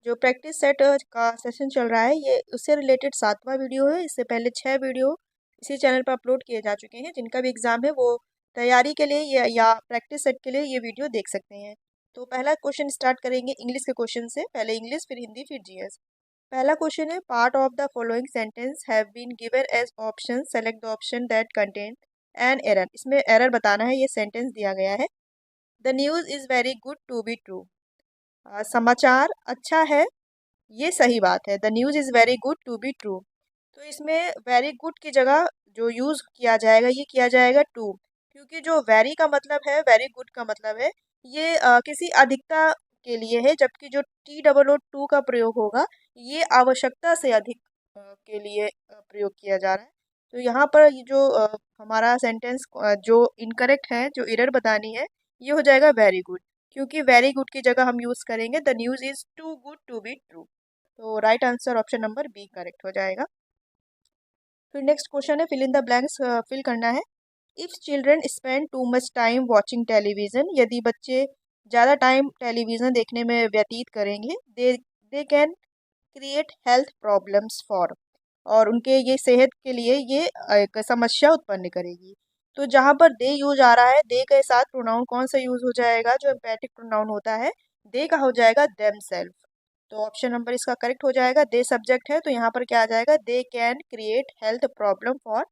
जो practice set का session चल रहा है ये उससे रिलेटेड 7वां वीडियो है। इससे पहले 6 वीडियो इसी चैनल पर अपलोड किए जा चुके हैं। जिनका भी एग्ज़ाम है वो तैयारी के लिए या प्रैक्टिस सेट के लिए ये वीडियो देख सकते हैं। तो पहला क्वेश्चन स्टार्ट करेंगे इंग्लिश के क्वेश्चन से। पहले इंग्लिश फिर हिंदी फिर जीएस। पहला क्वेश्चन है, part of the following sentence have been given as option, select the option that contain an error. इसमें एरर बताना है। ये सेंटेंस दिया गया है, the news is very good to be true. समाचार अच्छा है, ये सही बात है। The news is very good to be true. तो इसमें वेरी गुड की जगह जो यूज़ किया जाएगा ये किया जाएगा टू, क्योंकि जो वेरी का मतलब है, वेरी गुड का मतलब है ये किसी अधिकता के लिए है, जबकि जो टी डबल ओ टू का प्रयोग होगा ये आवश्यकता से अधिक के लिए प्रयोग किया जा रहा है। तो यहाँ पर ये जो हमारा सेंटेंस जो इनकरेक्ट है, जो एरर बतानी है, ये हो जाएगा वेरी गुड, क्योंकि वेरी गुड की जगह हम यूज़ करेंगे the news is too good to be true. तो right answer option number B correct हो जाएगा। फिर नेक्स्ट क्वेश्चन है, fill in the blanks fill करना है। If children spend too much time watching television, यदि बच्चे ज़्यादा टाइम टेलीविज़न देखने में व्यतीत करेंगे, they can create health problems for, और उनके ये सेहत के लिए ये एक समस्या उत्पन्न करेगी। तो जहाँ पर दे यूज आ रहा है, दे के साथ प्रोनाउन कौन सा यूज हो जाएगा? जो एम्पैथिक प्रोनाउन होता है दे का हो जाएगा देम सेल्फ। तो ऑप्शन नंबर इसका करेक्ट हो जाएगा। दे सब्जेक्ट है तो यहाँ पर क्या आ जाएगा? दे can create health problem for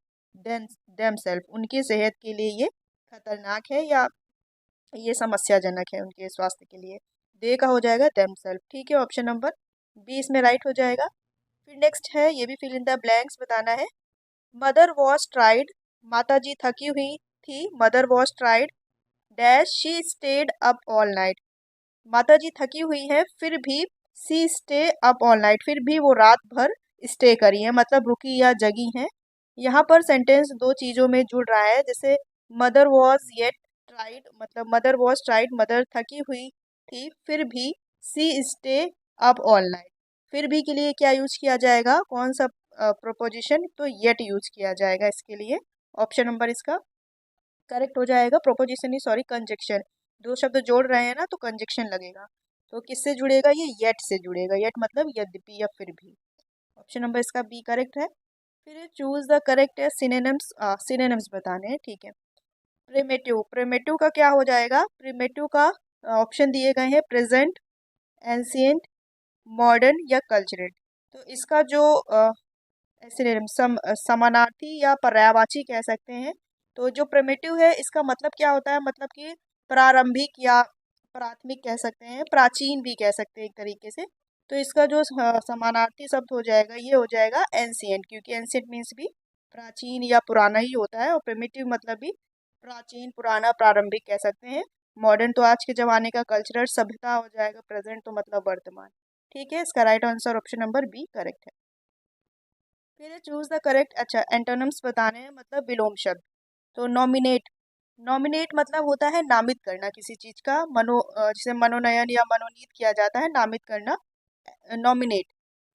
them self. उनकी सेहत के लिए ये खतरनाक है या ये समस्याजनक है उनके स्वास्थ्य के लिए। दे का हो जाएगा देम सेल्फ। ठीक है, ऑप्शन नंबर बी इसमें राइट हो जाएगा। फिर नेक्स्ट है, ये भी फिल इन द ब्लैंक्स बताना है। मदर वॉज ट्राइड, माता जी थकी हुई थी। Mother was tired dash she stayed up all night. माता जी थकी हुई है फिर भी she stay up all night, फिर भी वो रात भर स्टे करी है, मतलब रुकी या जगी हैं। यहाँ पर सेंटेंस दो चीज़ों में जुड़ रहा है। जैसे मदर वॉज येट ट्राइड, मतलब मदर वॉज ट्राइड, मदर थकी हुई थी फिर भी she stay up all night. फिर भी के लिए क्या यूज किया जाएगा? कौन सा प्रोपोजिशन? तो येट यूज किया जाएगा इसके लिए। ऑप्शन नंबर इसका करेक्ट हो जाएगा। प्रोपोजिशन ही सॉरी कंजक्शन, दो शब्द जोड़ रहे हैं ना तो कंजक्शन लगेगा। तो किससे जुड़ेगा? ये येट से जुड़ेगा। येट मतलब यद्यपि या फिर भी। ऑप्शन नंबर इसका बी करेक्ट है। फिर चूज द करेक्ट है, सिनोनिम्स सिनोनिम्स बताने हैं। ठीक है, प्रिमेटिव, प्रिमेटिव का क्या हो जाएगा? प्रिमेटिव का ऑप्शन दिए गए हैं प्रेजेंट, एंशिएंट, मॉडर्न या कल्चरल। तो इसका जो सिनोनिम समानार्थी या पर्यायवाची कह सकते हैं। तो जो प्रिमिटिव है इसका मतलब क्या होता है? मतलब कि प्रारंभिक या प्राथमिक कह सकते हैं, प्राचीन भी कह सकते हैं एक तरीके से। तो इसका जो समानार्थी शब्द हो जाएगा ये हो जाएगा एंशिएंट, क्योंकि एंशिएंट मीन्स भी प्राचीन या पुराना ही होता है, और प्रिमिटिव मतलब भी प्राचीन, पुराना, प्रारंभिक कह सकते हैं। मॉडर्न तो आज के ज़माने का कल्चरल सभ्यता हो जाएगा। प्रेजेंट तो मतलब वर्तमान। ठीक है, इसका right answer option number B correct है। फिर चूज द करेक्ट, अच्छा एंटोनिम्स बताने हैं, मतलब विलोम शब्द। तो नॉमिनेट, नॉमिनेट मतलब होता है नामित करना किसी चीज का, जिसे मनोनयन या मनोनीत किया जाता है, नामित करना, नॉमिनेट।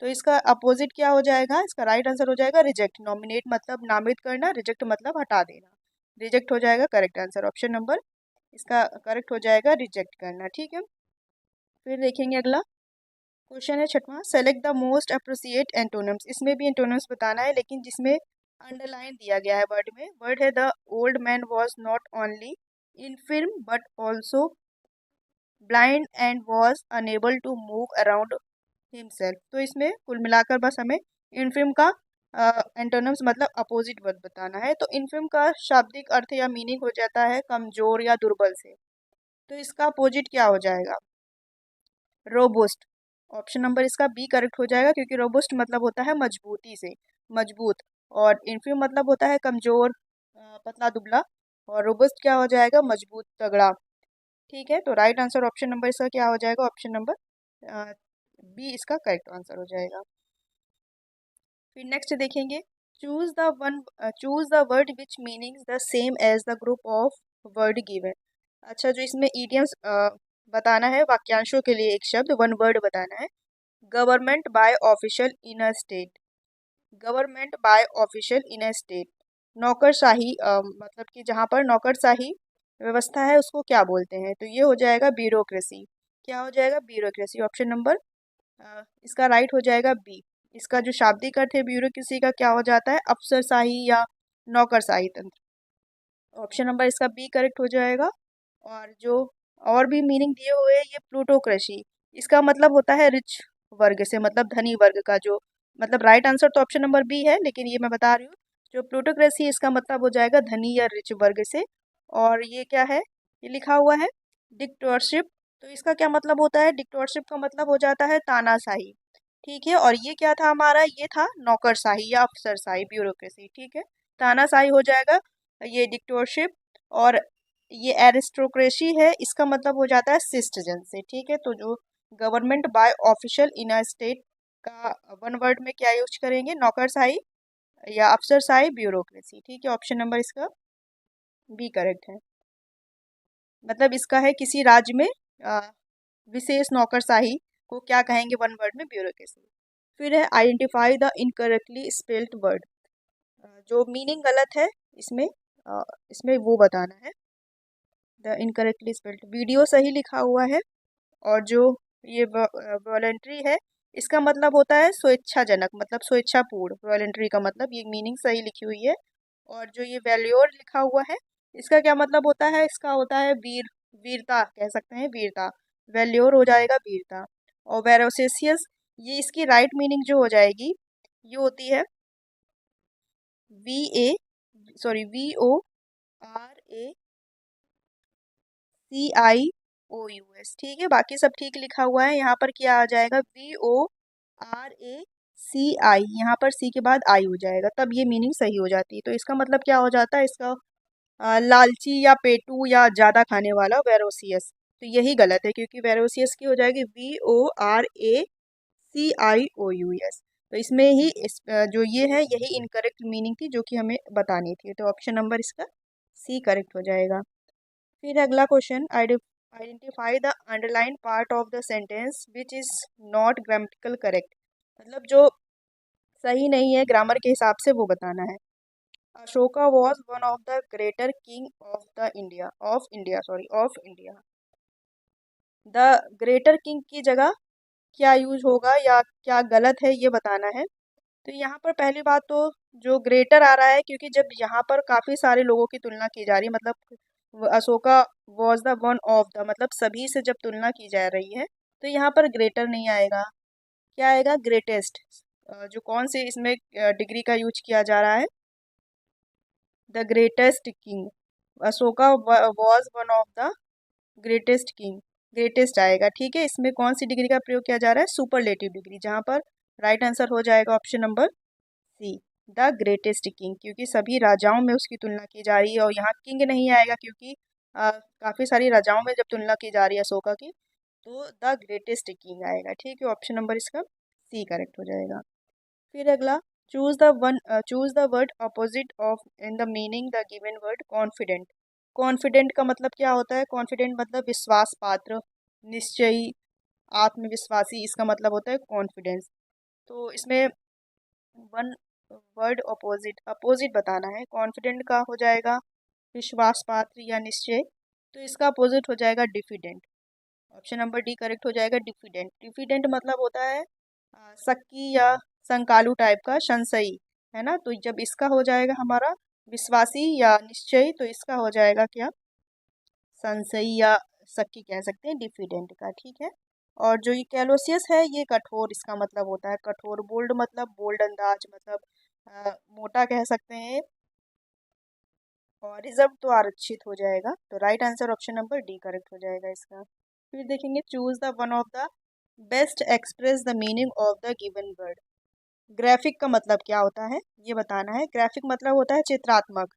तो इसका अपोजिट क्या हो जाएगा? इसका राइट आंसर हो जाएगा रिजेक्ट। नॉमिनेट मतलब नामित करना, रिजेक्ट मतलब हटा देना। रिजेक्ट हो जाएगा करेक्ट आंसर। ऑप्शन नंबर इसका करेक्ट हो जाएगा रिजेक्ट करना। ठीक है, फिर देखेंगे अगला क्वेश्चन है छठवां, select the most appropriate antonyms. इसमें भी एंटोनिम्स बताना है, लेकिन जिसमें अंडरलाइन दिया गया है वर्ड में। वर्ड है the old man was not only infirm but also blind and was unable to move around himself. तो इसमें कुल मिलाकर बस हमें इनफिर्म का एंटोनिम्स मतलब अपोजिट वर्ड बताना है। तो इनफिर्म का शाब्दिक अर्थ या मीनिंग हो जाता है कमजोर या दुर्बल से। तो इसका अपोजिट क्या हो जाएगा? रोबुस्ट। ऑप्शन नंबर इसका बी करेक्ट हो जाएगा, क्योंकि रोबुस्ट मतलब होता है मजबूती से, मजबूत। और इन्फ्यूम मतलब होता है कमजोर, पतला दुबला। और रोबुस्ट क्या हो जाएगा? मजबूत, तगड़ा। ठीक है, तो राइट आंसर ऑप्शन नंबर इसका क्या हो जाएगा? ऑप्शन नंबर बी इसका करेक्ट आंसर हो जाएगा। फिर नेक्स्ट देखेंगे, choose the word which meanings the same as the group of word given. अच्छा, जो इसमें ईडियम्स बताना है, वाक्यांशों के लिए एक शब्द, वन वर्ड बताना है। Government by official in a state, government by official in a state. नौकरशाही, मतलब कि जहाँ पर नौकरशाही व्यवस्था है उसको क्या बोलते हैं? तो ये हो जाएगा ब्यूरोक्रेसी। क्या हो जाएगा? ब्यूरोक्रेसी। ऑप्शन नंबर इसका राइट हो जाएगा बी। इसका जो शाब्दिक अर्थ है ब्यूरोक्रेसी का क्या हो जाता है, अफसरशाही या नौकरशाही तंत्र। ऑप्शन नंबर इसका बी करेक्ट हो जाएगा। और जो और भी मीनिंग दिए हुए हैं, ये प्लूटोक्रेसी, इसका मतलब होता है रिच वर्ग से, मतलब धनी वर्ग का, जो मतलब राइट आंसर तो ऑप्शन नंबर बी है, लेकिन ये मैं बता रही हूँ जो प्लूटोक्रेसी इसका मतलब हो जाएगा धनी या रिच वर्ग से। और ये क्या है, ये लिखा हुआ है डिक्टेटरशिप, तो इसका क्या मतलब होता है, डिक्टेटरशिप का मतलब हो जाता है तानाशाही। ठीक है, और ये क्या था हमारा, ये था नौकरशाही या अफसरशाही, ब्यूरोक्रेसी। ठीक है, तानाशाही हो जाएगा ये डिक्टेटरशिप। और ये एरिस्टोक्रेसी है, इसका मतलब हो जाता है सिस्टजन से। ठीक है, तो जो government by official in a state का वन वर्ड में क्या यूज करेंगे, नौकरशाही या अफसरशाही, ब्यूरोक्रेसी। ठीक है, ऑप्शन नंबर इसका बी करेक्ट है। मतलब इसका है किसी राज्य में विशेष नौकरशाही को क्या कहेंगे वन वर्ड में, ब्यूरोक्रेसी। फिर है identify the incorrectly spelled word, जो मीनिंग गलत है इसमें, इसमें वो बताना है। द इनकरेक्टली स्पेल्ड, वीडियो सही लिखा हुआ है, और जो ये वॉलेंट्री है, इसका मतलब होता है स्वेच्छाजनक, मतलब स्वेच्छापूर्ण। वॉलेंट्री का मतलब, ये मीनिंग सही लिखी हुई है। और जो ये वैल्योर लिखा हुआ है, इसका क्या मतलब होता है, इसका होता है वीर, वीरता कह सकते हैं, वीरता। वैल्योर हो जाएगा वीरता। और वेरोसेसियस, ये इसकी राइट मीनिंग जो हो जाएगी, ये होती है वी ए सॉरी VORACIOUS। ठीक है, बाकी सब ठीक लिखा हुआ है। यहाँ पर क्या आ जाएगा, VORACI, यहाँ पर सी के बाद आई हो जाएगा, तब ये मीनिंग सही हो जाती है। तो इसका मतलब क्या हो जाता है, इसका लालची या पेटू या ज़्यादा खाने वाला, वेरोसियस। तो यही गलत है, क्योंकि वेरोसियस की हो जाएगी VORACIOUS। तो इसमें ही जो ये है, यही इनकरेक्ट मीनिंग थी जो कि हमें बतानी थी। तो ऑप्शन नंबर इसका सी करेक्ट हो जाएगा। फिर अगला question, identify the underline part of the sentence which is not grammatical correct, मतलब जो सही नहीं है ग्रामर के हिसाब से, वो बताना है। Ashoka was one of the greater king of India. The greater king की जगह क्या यूज होगा या क्या गलत है, ये बताना है। तो यहाँ पर पहली बात तो जो ग्रेटर आ रहा है, क्योंकि जब यहाँ पर काफ़ी सारे लोगों की तुलना की जा रही है, मतलब Ashoka was the one of the, मतलब सभी से जब तुलना की जा रही है, तो यहाँ पर ग्रेटर नहीं आएगा, क्या आएगा, ग्रेटेस्ट। जो कौन सी इसमें डिग्री का यूज किया जा रहा है, the greatest king. Ashoka was one of the greatest king, greatest आएगा। ठीक है, इसमें कौन सी डिग्री का प्रयोग किया जा रहा है, सुपरलेटिव डिग्री, जहाँ पर राइट आंसर हो जाएगा option number C, the greatest king, क्योंकि सभी राजाओं में उसकी तुलना की जा रही है। और यहाँ किंग नहीं आएगा, क्योंकि काफ़ी सारी राजाओं में जब तुलना की जा रही है अशोका की, तो द ग्रेटेस्ट किंग आएगा। ठीक है, ऑप्शन नंबर इसका सी करेक्ट हो जाएगा। फिर अगला, choose the word opposite of in the meaning the given word confident. Confident का मतलब क्या होता है, कॉन्फिडेंट मतलब विश्वास पात्र, निश्चयी, आत्मविश्वासी, इसका मतलब होता है कॉन्फिडेंस। तो इसमें वन वर्ड अपोजिट, अपोजिट बताना है। कॉन्फिडेंट का हो जाएगा विश्वास पात्र या निश्चय, तो इसका अपोजिट हो जाएगा diffident. Option number D correct हो जाएगा, डिफिडेंट। डिफिडेंट मतलब होता है शक्की या संकालू टाइप का, संशयी, है ना। तो जब इसका हो जाएगा हमारा विश्वासी या निश्चयी, तो इसका हो जाएगा क्या, संशयी या शक्की कह सकते हैं, डिफिडेंट का। ठीक है, और जो ये कैलोसियस है, ये कठोर, इसका मतलब होता है कठोर। बोल्ड मतलब बोल्ड अंदाज, मतलब मोटा कह सकते हैं। और रिजर्व तो आरक्षित हो जाएगा। तो right answer option number D correct हो जाएगा इसका। फिर देखेंगे, choose the one of the best express the meaning of the given word. Graphic का मतलब क्या होता है, ये बताना है। ग्राफिक मतलब होता है चित्रात्मक,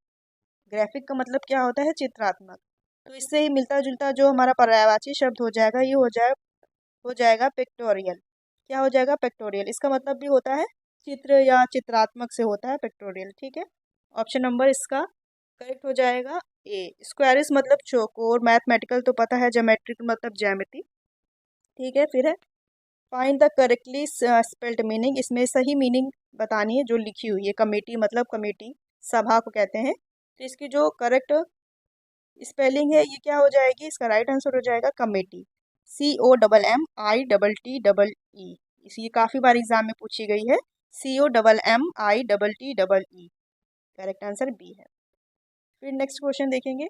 ग्राफिक का मतलब क्या होता है, चित्रात्मक। तो इससे ही मिलता जुलता जो हमारा पर्यायवाची शब्द हो जाएगा, ये हो जाएगा पिक्टोरियल। क्या हो जाएगा, पिक्टोरियल। इसका मतलब भी होता है चित्र या चित्रात्मक से होता है पिक्टोरियल। ठीक है, ऑप्शन नंबर इसका करेक्ट हो जाएगा ए। स्क्वायरिस मतलब चौकोर, मैथमेटिकल तो पता है, ज्योमेट्रिक मतलब ज्यामिति। ठीक है, फिर है find the correctly spelled meaning, इसमें सही मीनिंग बतानी है जो लिखी हुई है। कमेटी मतलब कमेटी, सभा को कहते हैं। तो इसकी जो करेक्ट स्पेलिंग है, ये क्या हो जाएगी, इसका राइट आंसर हो जाएगा कमेटी, COMMITTEE। इसी काफ़ी बार एग्जाम में पूछी गई है। COMMITTEE। करेक्ट आंसर बी है। फिर नेक्स्ट क्वेश्चन देखेंगे।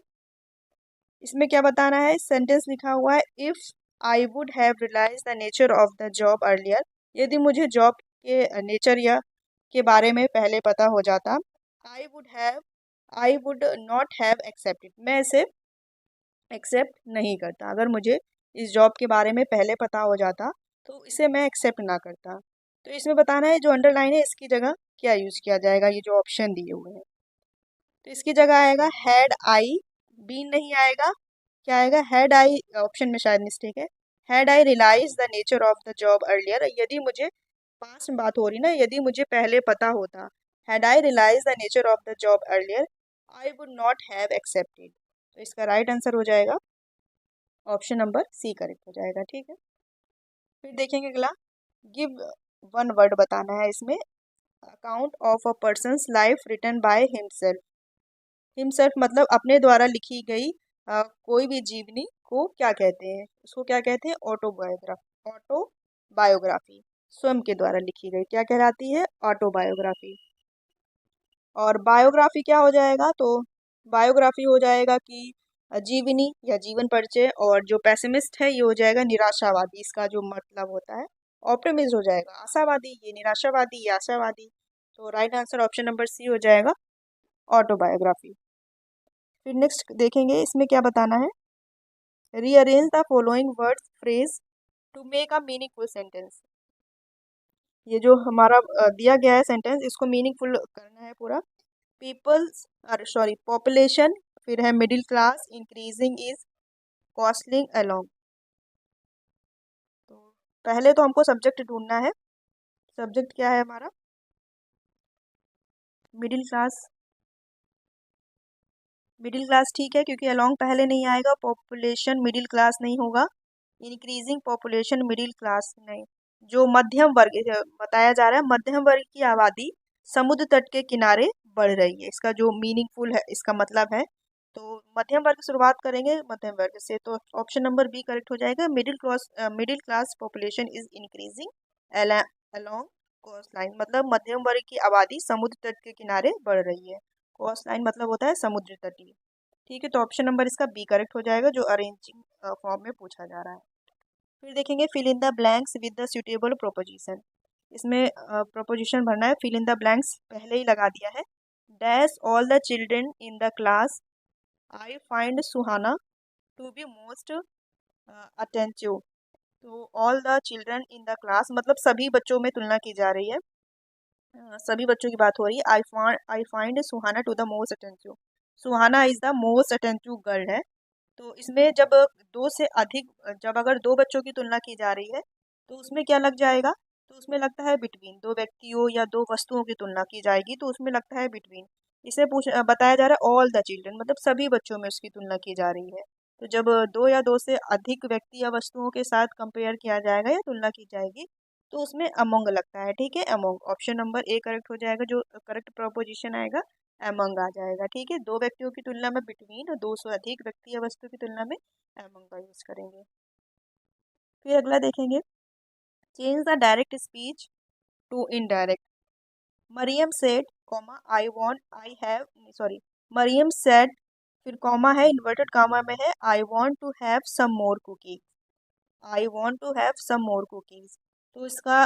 इसमें क्या बताना है, सेंटेंस लिखा हुआ है if I would have realise the nature of the job earlier. यदि मुझे जॉब के नेचर या के बारे में पहले पता हो जाता। आई वुड नॉट हैव एक्सेप्टेड, मैं इसे एक्सेप्ट नहीं करता। अगर मुझे इस जॉब के बारे में पहले पता हो जाता तो इसे मैं एक्सेप्ट ना करता। तो इसमें बताना है जो अंडरलाइन है इसकी जगह क्या यूज़ किया जाएगा, ये जो ऑप्शन दिए हुए हैं। तो इसकी जगह आएगा हैड आई, बीन नहीं आएगा, क्या आएगा हैड आई, ऑप्शन में शायद मिस्टेक है। Had I realise the nature of the job earlier, यदि मुझे पास्ट में बात हो रही ना, यदि मुझे पहले पता होता। Had I realise the nature of the job earlier I would not have accepted. तो इसका राइट आंसर हो जाएगा ऑप्शन नंबर सी करेक्ट हो जाएगा। ठीक है, फिर देखेंगे अगला। गिव वन वर्ड बताना है इसमें। Account of a person's life written by himself. Himself मतलब अपने द्वारा लिखी गई कोई भी जीवनी को क्या कहते हैं, उसको क्या कहते हैं, ऑटोबायोग्राफी। स्वयं के द्वारा लिखी गई क्या कहलाती है, ऑटोबायोग्राफी। और बायोग्राफी क्या हो जाएगा, तो बायोग्राफी हो जाएगा कि जीवनी या जीवन परिचय। और जो पेसिमिस्ट है ये हो जाएगा निराशावादी, इसका जो मतलब होता है। ऑप्टिमिस्ट हो जाएगा आशावादी, ये निराशावादी, ये आशावादी। तो right answer option number C हो जाएगा ऑटोबायोग्राफी। फिर नेक्स्ट देखेंगे इसमें क्या बताना है। Rearrange the following words phrase to make a meaningful sentence. ये जो हमारा दिया गया है सेंटेंस, इसको मीनिंगफुल करना है पूरा। पीपल्स सॉरी पॉपुलेशन, फिर है middle class, increasing is, costing along. तो पहले तो हमको सब्जेक्ट ढूंढना है। सब्जेक्ट क्या है हमारा, मिडिल क्लास। मिडिल क्लास ठीक है क्योंकि अलोंग पहले नहीं आएगा। पॉपुलेशन मिडिल क्लास नहीं होगा। इंक्रीजिंग पॉपुलेशन मिडिल क्लास नहीं। जो मध्यम वर्ग बताया जा रहा है, मध्यम वर्ग की आबादी समुद्र तट के किनारे बढ़ रही है, इसका जो मीनिंगफुल है, इसका मतलब है। तो मध्यम वर्ग शुरुआत करेंगे मध्यम वर्ग से, तो ऑप्शन नंबर बी करेक्ट हो जाएगा। Middle class population is increasing along coast line, मतलब मध्यम वर्ग की आबादी समुद्र तट के किनारे बढ़ रही है। कोस्ट लाइन मतलब होता है समुद्र तटीय। ठीक है, तो ऑप्शन नंबर इसका बी करेक्ट हो जाएगा, जो अरेंजिंग फॉर्म में पूछा जा रहा है। फिर देखेंगे fill in the blanks with the suitable preposition. इसमें प्रोपोजिशन भरना है। फिल इन द ब्लैंक्स पहले ही लगा दिया है। Dash all the children in the class I find Suhana to be most attentive. तो all the children in the class मतलब सभी बच्चों में तुलना की जा रही है। सभी बच्चों की बात हो रही है। I find Suhana to the most attentive. Suhana is the most attentive girl है। तो इसमें जब दो से अधिक, जब अगर दो बच्चों की तुलना की जा रही है तो उसमें क्या लग जाएगा, तो उसमें लगता है बिटवीन। दो व्यक्तियों या दो वस्तुओं की तुलना की जाएगी तो उसमें लगता है बिटवीन। इसे बताया जा रहा है ऑल द चिल्ड्रन मतलब सभी बच्चों में उसकी तुलना की जा रही है। तो जब दो या दो से अधिक व्यक्ति या वस्तुओं के साथ कंपेयर किया जाएगा या तुलना की जाएगी तो उसमें अमोंग लगता है। ठीक है, among option number A correct हो जाएगा, जो करेक्ट प्रोपोजिशन आएगा एमंग आ जाएगा। ठीक है, दो व्यक्तियों की तुलना में बिटवीन और दो से अधिक व्यक्ति या वस्तु की तुलना में एमंग का यूज करेंगे। फिर अगला देखेंगे, change the direct speech to indirect. Mariam said comma I want I have sorry Mariam said, फिर कॉमा है, इन्वर्टेड कॉमा में है, I want to have some more cookies. I want to have some more cookies. तो इसका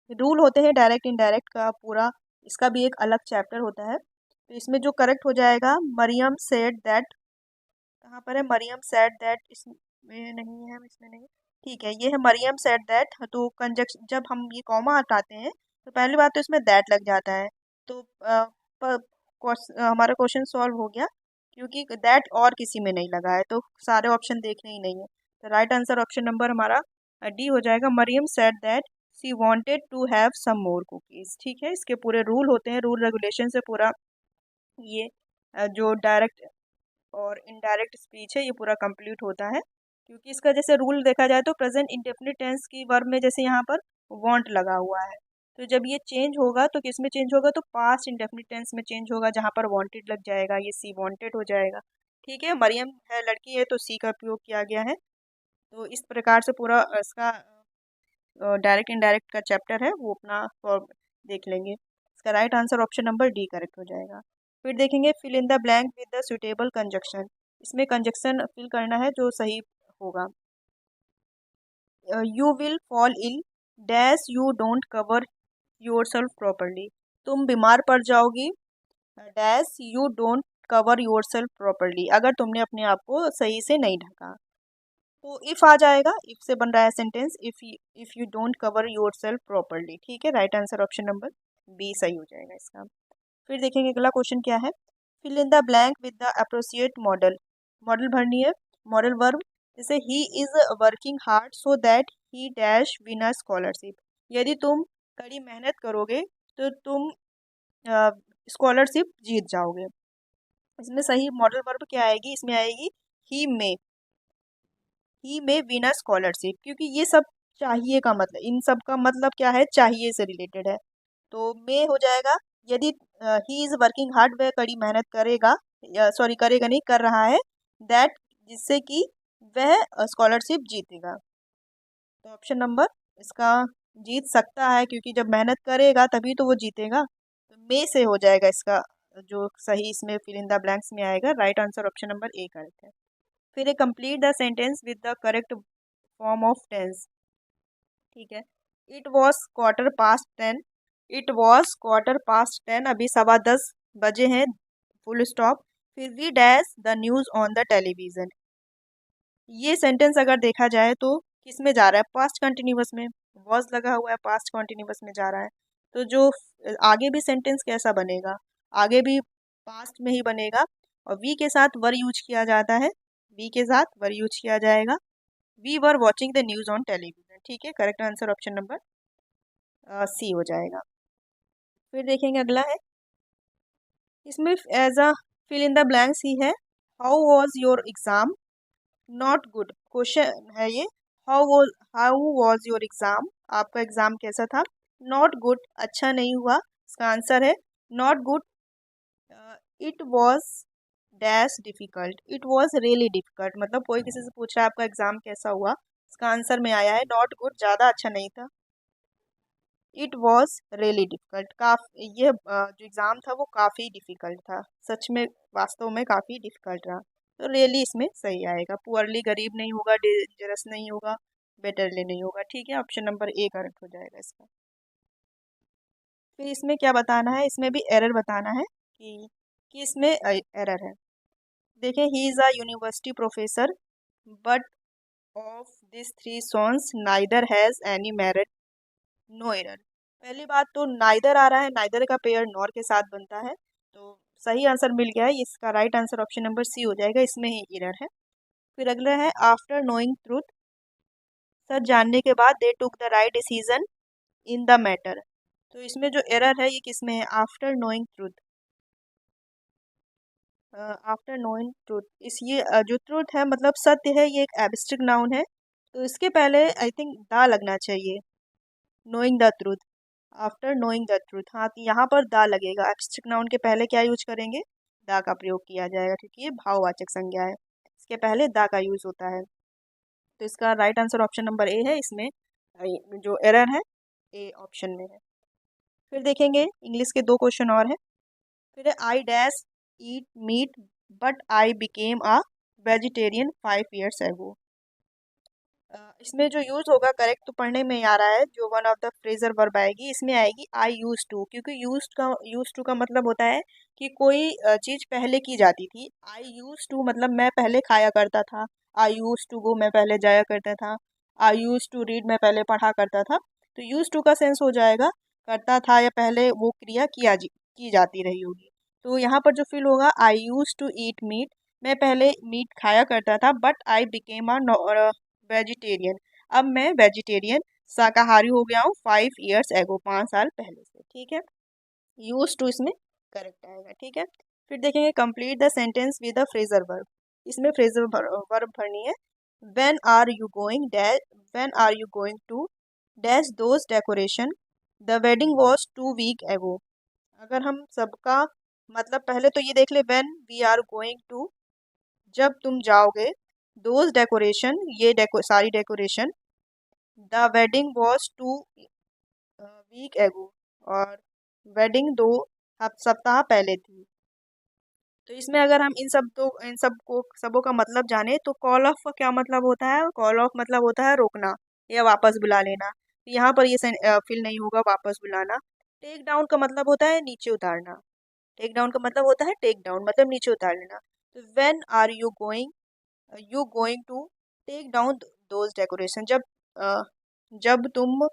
rule होते हैं direct indirect का पूरा, इसका भी एक अलग चैप्टर होता है। तो इसमें जो करेक्ट हो जाएगा, मरियम सेड दैट, कहाँ पर है, मरियम सेड दैट, इसमें नहीं है, इसमें नहीं। ठीक है, ये है मरियम सेड दैट। तो कंजक्शन जब हम ये कॉमा हटाते हैं तो पहली बात तो इसमें दैट लग जाता है। तो हमारा क्वेश्चन सॉल्व हो गया क्योंकि दैट और किसी में नहीं लगा है, तो सारे ऑप्शन देखने ही नहीं है। तो राइट आंसर ऑप्शन नंबर हमारा डी हो जाएगा। Mariam said that she wanted to have some more cookies. ठीक है, इसके पूरे रूल होते हैं, रूल रेगुलेशन से पूरा ये जो डायरेक्ट और इनडायरेक्ट स्पीच है ये पूरा कंप्लीट होता है। क्योंकि इसका जैसे रूल देखा जाए तो प्रेजेंट इंडेफिनिट टेंस की वर्ब में जैसे यहाँ पर वांट लगा हुआ है, तो जब ये चेंज होगा तो किस में चेंज होगा, तो पास्ट इंडेफिनिट टेंस में चेंज होगा, जहाँ पर वांटेड लग जाएगा, ये सी वांटेड हो जाएगा। ठीक है, मरियम है लड़की है तो सी का उपयोग किया गया है। तो इस प्रकार से पूरा इसका डायरेक्ट इनडायरेक्ट का चैप्टर है वो अपना फॉर्म देख लेंगे। इसका right answer option number D correct हो जाएगा। फिर देखेंगे fill in the blank with the suitable conjunction. इसमें कंजक्शन फिल करना है जो सही होगा। You will fall ill dash you don't cover yourself properly. तुम बीमार पड़ जाओगी dash you don't cover yourself properly, अगर तुमने अपने आप को सही से नहीं ढका। तो इफ़ आ जाएगा, इफ से बन रहा है sentence, if you don't cover yourself properly. ठीक है, right answer option number B सही हो जाएगा इसका। फिर देखेंगे अगला क्वेश्चन क्या है। Fill in the blank with the appropriate modal. Modal भरनी है, मॉडल वर्ब। जैसे he is working hard so that he dash win a scholarship. यदि तुम कड़ी मेहनत करोगे तो तुम स्कॉलरशिप जीत जाओगे। इसमें सही मॉडल वर्ब क्या आएगी, इसमें आएगी ही में विन अ स्कॉलरशिप, क्योंकि ये सब चाहिए का मतलब, इन सब का मतलब क्या है, चाहिए से रिलेटेड है। तो मे हो जाएगा यदि ही इज़ वर्किंग हार्ड, वह कड़ी मेहनत करेगा, सॉरी करेगा नहीं, कर रहा है, दैट जिससे कि वह स्कॉलरशिप जीतेगा। तो ऑप्शन नंबर इसका जीत सकता है, क्योंकि जब मेहनत करेगा तभी तो वो जीतेगा। तो मे से हो जाएगा इसका जो सही इसमें फिल इन द ब्लैंक्स में आएगा। Right answer option number A correct है। फिर complete the sentence with the correct form of tense. ठीक है, it was quarter past 10। It was quarter past 10, अभी 10:15 बजे हैं, फुल स्टॉप। फिर we dash the news on the television. ये sentence अगर देखा जाए तो किस में जा रहा है, पास्ट कंटिन्यूअस में, वॉज लगा हुआ है, पास्ट कंटिन्यूअस में जा रहा है। तो जो आगे भी सेंटेंस कैसा बनेगा, आगे भी पास्ट में ही बनेगा, और वी के साथ वर यूज किया जाता है, वी के साथ वर यूज किया जाएगा। We were watching the news on television. ठीक है, correct answer option number C हो जाएगा। फिर देखेंगे अगला है, इसमें as a fill in the blanks ही है। How was your exam, not good question है ये। हाउ वॉज योर एग्जाम, आपका एग्जाम कैसा था। नॉट गुड अच्छा नहीं हुआ, इसका आंसर है not good. It was dash difficult, it was really difficult, मतलब कोई किसी से पूछ रहा है आपका एग्जाम कैसा हुआ, इसका आंसर में आया है नॉट गुड, ज़्यादा अच्छा नहीं था। इट वॉज रियली डिफ़िकल्ट, ये जो एग्ज़ाम था वो काफ़ी डिफ़िकल्ट था, सच में वास्तव में काफ़ी डिफ़िकल्ट रहा। तो रियली इसमें सही आएगा। पुअरली गरीब नहीं होगा, डेंजरस नहीं होगा, बेटरली नहीं होगा। ठीक है, ऑप्शन नंबर ए करेक्ट हो जाएगा इसका। फिर इसमें क्या बताना है, इसमें भी एरर बताना है कि इसमें एरर है। देखें, he is a university professor but of this three sons neither has any merit, no error. पहली बात तो नाइदर आ रहा है, नाइदर का पेयर नॉर के साथ बनता है, तो सही आंसर मिल गया है। इसका right answer option number C हो जाएगा, इसमें ही एरर है। फिर अगला है आफ्टर नोइंग ट्रूथ, सच जानने के बाद they took the right decision in the matter. तो इसमें जो एरर है ये किस में है, after knowing truth. After knowing truth, इस ये जो ट्रूथ है मतलब सत्य है, ये एक एब्स्ट्रैक्ट नाउन है, तो इसके पहले आई थिंक दा लगना चाहिए, knowing the truth, after knowing the truth. हाँ, तो यहाँ पर दा लगेगा, एब्स्ट्रैक्ट नाउन के पहले क्या यूज करेंगे, दा का प्रयोग किया जाएगा, क्योंकि ये भाववाचक संज्ञा है, इसके पहले दा का यूज होता है। तो इसका राइट आंसर ऑप्शन नंबर ए है, इसमें जो एरर है ए ऑप्शन में है। फिर देखेंगे इंग्लिश के दो क्वेश्चन और है। फिर I dash eat meat but I became a vegetarian 5 years ago। इसमें जो यूज़ होगा करेक्ट तो पढ़ने में ही आ रहा है, जो one of the phrasal verb आएगी इसमें आएगी आई यूज टू, क्योंकि यूज टू का मतलब होता है कि कोई चीज़ पहले की जाती थी। आई यूज टू मतलब मैं पहले खाया करता था, आई यूज टू गो मैं पहले जाया करता था, आई यूज टू रीड मैं पहले पढ़ा करता था। तो यूज टू का सेंस हो जाएगा करता था या पहले वो क्रिया की जाती रही होगी। तो यहाँ पर जो फील होगा आई यूज टू ईट मीट, मैं पहले मीट खाया करता था, but I became a vegetarian, अब मैं वेजिटेरियन शाकाहारी हो गया हूँ 5 years एगो, 5 साल पहले से। ठीक है, यूज टू इसमें करेक्ट आएगा। ठीक है, फिर देखेंगे complete the sentence with the phrasal verb. इसमें फ्रेजर वर्ब भरनी है। When are you going dash, when are you going to dash those decoration, the wedding was 2 week एगो। अगर हम सबका मतलब पहले तो ये देख ले, when we are going to, जब तुम जाओगे, दोज डेकोरेशन ये सारी decoration, the wedding was 2 week ago, और वेडिंग 2 सप्ताह पहले थी। तो इसमें अगर हम इन सबों का मतलब जाने तो कॉल ऑफ का क्या मतलब होता है? कॉल ऑफ मतलब होता है रोकना या वापस बुला लेना। तो यहाँ पर ये फिल नहीं होगा वापस बुलाना। टेक डाउन का मतलब होता है नीचे उतारना। टेक डाउन का मतलब होता है टेक डाउन मतलब नीचे उतार लेना। तो when are you going to take down those decoration, जब तुम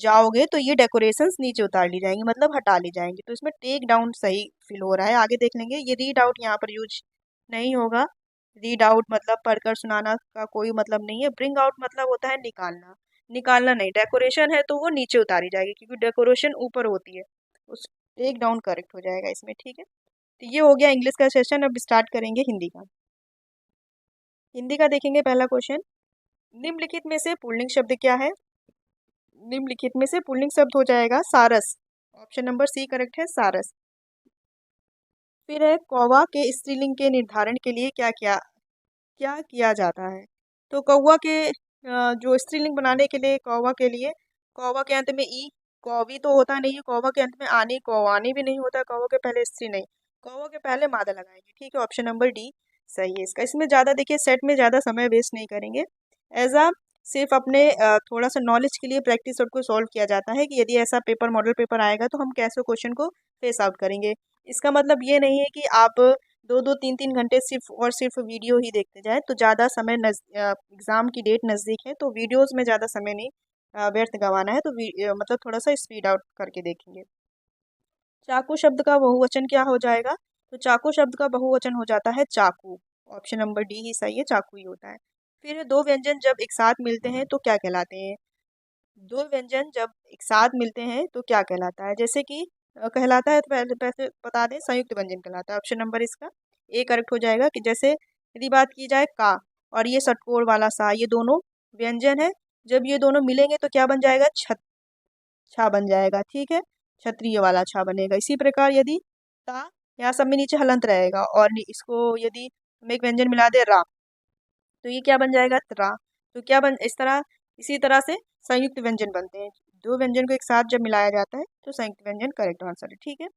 जाओगे तो ये डेकोरेशंस नीचे उतार ली जाएंगी मतलब हटा ली जाएंगी। तो इसमें टेक डाउन सही फील हो रहा है। आगे देख लेंगे। ये रीड आउट यहाँ पर यूज नहीं होगा। रीड आउट मतलब पढ़कर सुनाना का कोई मतलब नहीं है। ब्रिंग आउट मतलब होता है निकालना। निकालना नहीं, डेकोरेशन है तो वो नीचे उतारी जाएगी क्योंकि डेकोरेशन ऊपर होती है। उस टेक डाउन करेक्ट हो जाएगा इसमें, ठीक है। तो ये हो गया इंग्लिश का सेशन। अब स्टार्ट करेंगे हिंदी का। हिंदी का देखेंगे पहला क्वेश्चन। निम्नलिखित में से पुल्लिंग शब्द क्या है? निम्नलिखित में से पुल्लिंग शब्द हो जाएगा सारस। ऑप्शन नंबर सी करेक्ट है, सारस। फिर है कौवा के स्त्रीलिंग के निर्धारण के लिए क्या क्या क्या किया जाता है? तो कौवा के जो स्त्रीलिंग बनाने के लिए कौवा के लिए कौवा के अंत में ई, कौवी तो होता नहीं है। कौवा के अंत में आनी, कौवानी भी नहीं होता। कौवा के पहले स्त्री नहीं, कौवा के पहले मादा लगाएंगे, ठीक है। ऑप्शन नंबर डी सही है इसका। इसमें ज़्यादा देखिए, सेट में ज़्यादा समय वेस्ट नहीं करेंगे। एज आ सिर्फ अपने थोड़ा सा नॉलेज के लिए प्रैक्टिस को सॉल्व किया जाता है कि यदि ऐसा पेपर मॉडल पेपर आएगा तो हम कैसे क्वेश्चन को फेस आउट करेंगे। इसका मतलब ये नहीं है कि आप 2-2 3-3 घंटे सिर्फ और सिर्फ वीडियो ही देखते जाएं। तो ज़्यादा समय एग्ज़ाम की डेट नज़दीक है तो वीडियोस में ज़्यादा समय नहीं व्यर्थ गंवाना है। तो मतलब थोड़ा सा स्पीड आउट करके देखेंगे। चाकू शब्द का बहुवचन क्या हो जाएगा? तो चाकू शब्द का बहुवचन हो जाता है चाकू। ऑप्शन नंबर डी ही सही है, चाकू ही होता है। फिर दो व्यंजन जब एक साथ मिलते हैं तो क्या कहलाते हैं? दो व्यंजन जब एक साथ मिलते हैं तो क्या कहलाता है? जैसे कि कहलाता है, तो पहले पहले बता दें, संयुक्त व्यंजन कहलाता है। ऑप्शन नंबर इसका ए करेक्ट हो जाएगा। कि जैसे यदि बात की जाए का और ये षटकोर वाला सा, ये दोनों व्यंजन है। जब ये दोनों मिलेंगे तो क्या बन जाएगा? छा बन जाएगा, ठीक है। क्षत्रिय वाला छा बनेगा। इसी प्रकार यदि ता, यहाँ सब में नीचे हलंत रहेगा, और इसको यदि हम एक व्यंजन मिला दे रा, तो ये क्या बन जाएगा? त्रा। तो क्या बन इस तरह इसी तरह से संयुक्त व्यंजन बनते हैं। दो व्यंजन को एक साथ जब मिलाया जाता है तो संयुक्त व्यंजन करेक्ट आंसर है, ठीक है।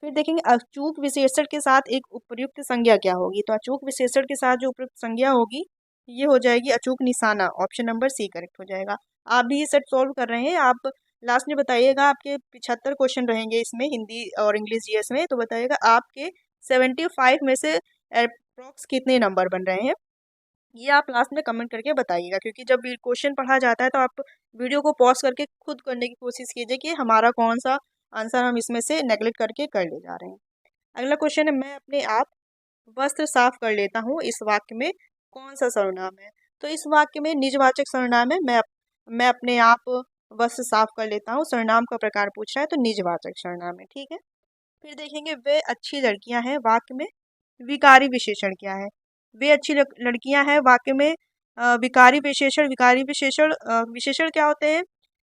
फिर देखेंगे अचूक विशेषण के साथ एक उपयुक्त संज्ञा क्या होगी? तो अचूक विशेषण के साथ जो उपयुक्त संज्ञा होगी ये हो जाएगी अचूक निशाना। ऑप्शन नंबर सी करेक्ट हो जाएगा। आप भी ये सेट सॉल्व कर रहे हैं, आप लास्ट में बताइएगा। आपके 75 क्वेश्चन रहेंगे इसमें, हिंदी और इंग्लिश जीएस में। तो बताइएगा आपके 75 में से अप्रोक्स कितने नंबर बन रहे हैं, ये आप लास्ट में कमेंट करके बताइएगा। क्योंकि जब क्वेश्चन पढ़ा जाता है तो आप वीडियो को पॉज करके खुद करने की कोशिश कीजिए कि हमारा कौन सा आंसर हम इसमें से नेगलेक्ट करके कर ले जा रहे हैं। अगला क्वेश्चन है, मैं अपने आप वस्त्र साफ कर लेता हूँ, इस वाक्य में कौन सा सर्वनाम है? तो इस वाक्य में निजवाचक सर्वनाम है। मैं अपने आप वस्त्र साफ कर लेता हूँ, सर्वनाम का प्रकार पूछ रहा है तो निजवाचक सर्वनाम है, ठीक है। फिर देखेंगे वे अच्छी लड़कियां हैं, वाक्य में विकारी विशेषण क्या है? वे अच्छी लड़कियां हैं, वाक्य में विशेषण क्या होते हैं?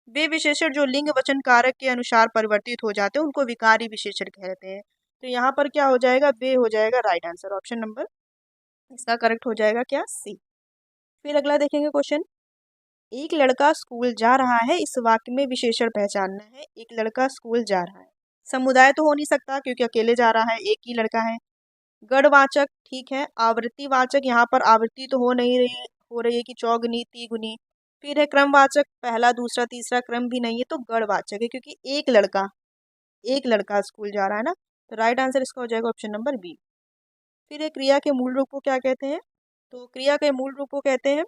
वे विशेषण जो लिंग वचन कारक के अनुसार परिवर्तित हो जाते हैं उनको विकारी विशेषण कहते हैं। तो यहाँ पर क्या हो जाएगा? वे हो जाएगा राइट आंसर। ऑप्शन नंबर इसका करेक्ट हो जाएगा क्या? सी। फिर अगला देखेंगे क्वेश्चन। एक लड़का स्कूल जा रहा है, इस वाक्य में विशेषण पहचानना है। एक लड़का स्कूल जा रहा है, समुदाय तो हो नहीं सकता क्योंकि अकेले जा रहा है, एक ही लड़का है। गणवाचक ठीक है। आवृत्तिवाचक, यहाँ पर आवृत्ति तो हो रही है कि चौगुनी तिगुनी। फिर है क्रमवाचक, पहला दूसरा तीसरा क्रम भी नहीं है। तो गणवाचक है क्योंकि एक लड़का स्कूल जा रहा है ना। तो राइट आंसर इसका हो जाएगा ऑप्शन नंबर बी। फिर है क्रिया के मूल रूप को क्या कहते हैं? तो क्रिया के मूल रूप को कहते हैं